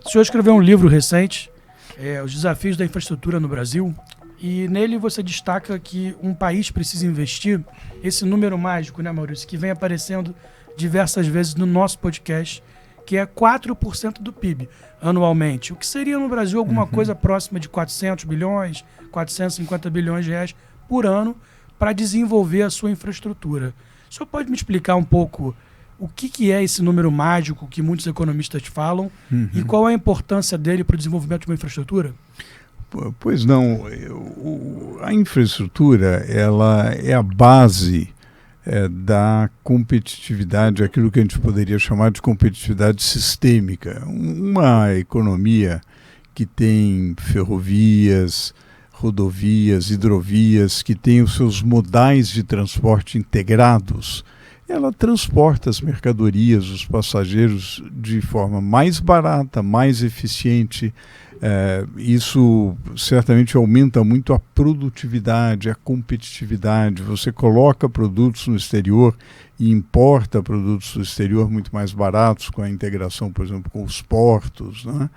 O senhor escreveu um livro recente, Os Desafios da Infraestrutura no Brasil, e nele você destaca que um país precisa investir esse número mágico, né, Maurício, que vem aparecendo diversas vezes no nosso podcast, que é 4% do PIB anualmente, o que seria no Brasil alguma coisa próxima de 400 bilhões, 450 bilhões de reais por ano para desenvolver a sua infraestrutura. O senhor pode me explicar um pouco o que é esse número mágico que muitos economistas falam e qual é a importância dele para o desenvolvimento de uma infraestrutura? Pois não, a infraestrutura ela é a base da competitividade, aquilo que a gente poderia chamar de competitividade sistêmica. Uma economia que tem ferrovias, rodovias, hidrovias, que tem os seus modais de transporte integrados, ela transporta as mercadorias, os passageiros de forma mais barata, mais eficiente. Isso certamente aumenta muito a produtividade, a competitividade. Você coloca produtos no exterior e importa produtos do exterior muito mais baratos com a integração, por exemplo, com os portos, né?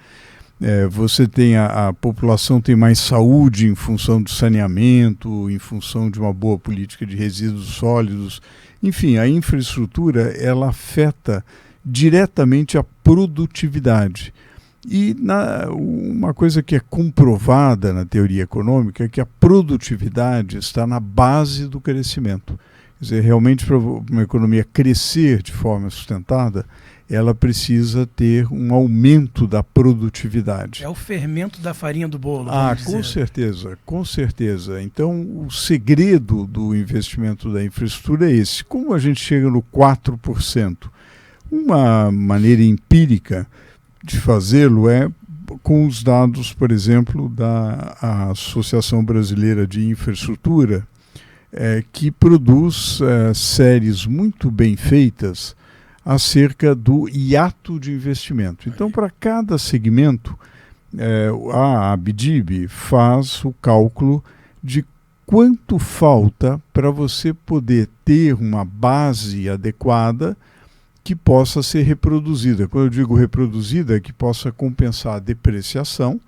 Você tem a população tem mais saúde em função do saneamento, em função de uma boa política de resíduos sólidos. Enfim, a infraestrutura ela afeta diretamente a produtividade. E uma coisa que é comprovada na teoria econômica é que a produtividade está na base do crescimento. Quer dizer, realmente para uma economia crescer de forma sustentada, ela precisa ter um aumento da produtividade. É o fermento da farinha do bolo. Com certeza, com certeza. Então, o segredo do investimento da infraestrutura é esse. Como a gente chega no 4%? Uma maneira empírica de fazê-lo é com os dados, por exemplo, da Associação Brasileira de Infraestrutura, que produz séries muito bem feitas acerca do hiato de investimento. Então, para cada segmento, a ABDIB faz o cálculo de quanto falta para você poder ter uma base adequada que possa ser reproduzida. Quando eu digo reproduzida, é que possa compensar a depreciação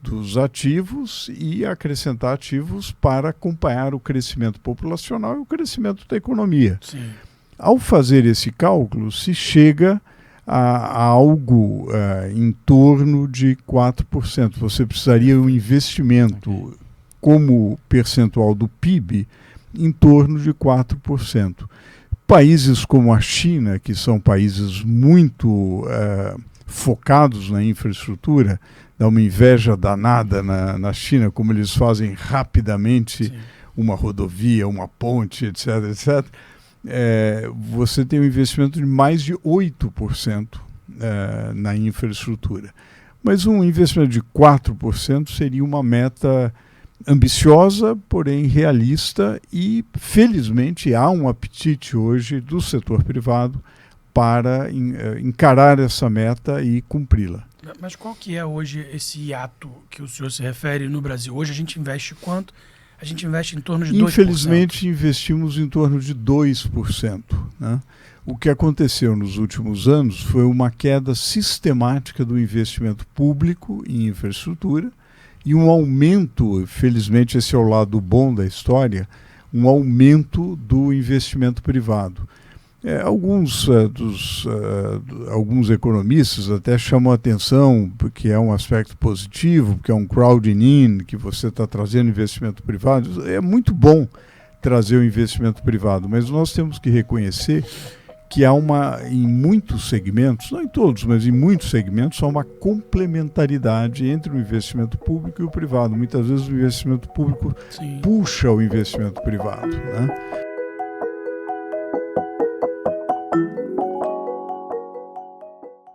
dos ativos e acrescentar ativos para acompanhar o crescimento populacional e o crescimento da economia. Sim. Ao fazer esse cálculo, se chega a algo em torno de 4%. Você precisaria um investimento como percentual do PIB em torno de 4%. Países como a China, que são países muito focados na infraestrutura, dá uma inveja danada na China, como eles fazem rapidamente uma rodovia, uma ponte, etc., etc., você tem um investimento de mais de 8% na infraestrutura. Mas um investimento de 4% seria uma meta ambiciosa, porém realista, e felizmente há um apetite hoje do setor privado para encarar essa meta e cumpri-la. Mas qual que é hoje esse hiato que o senhor se refere no Brasil? Hoje a gente investe quanto? A gente investe em torno de 2%. Infelizmente, investimos em torno de 2%. Né? O que aconteceu nos últimos anos foi uma queda sistemática do investimento público em infraestrutura e um aumento, felizmente esse é o lado bom da história, um aumento do investimento privado. Alguns economistas até chamam a atenção, porque é um aspecto positivo, porque é um crowding in, que você está trazendo investimento privado. É muito bom trazer o investimento privado, mas nós temos que reconhecer que há em muitos segmentos, não em todos, mas em muitos segmentos, há uma complementaridade entre o investimento público e o privado. Muitas vezes o investimento público puxa o investimento privado, né?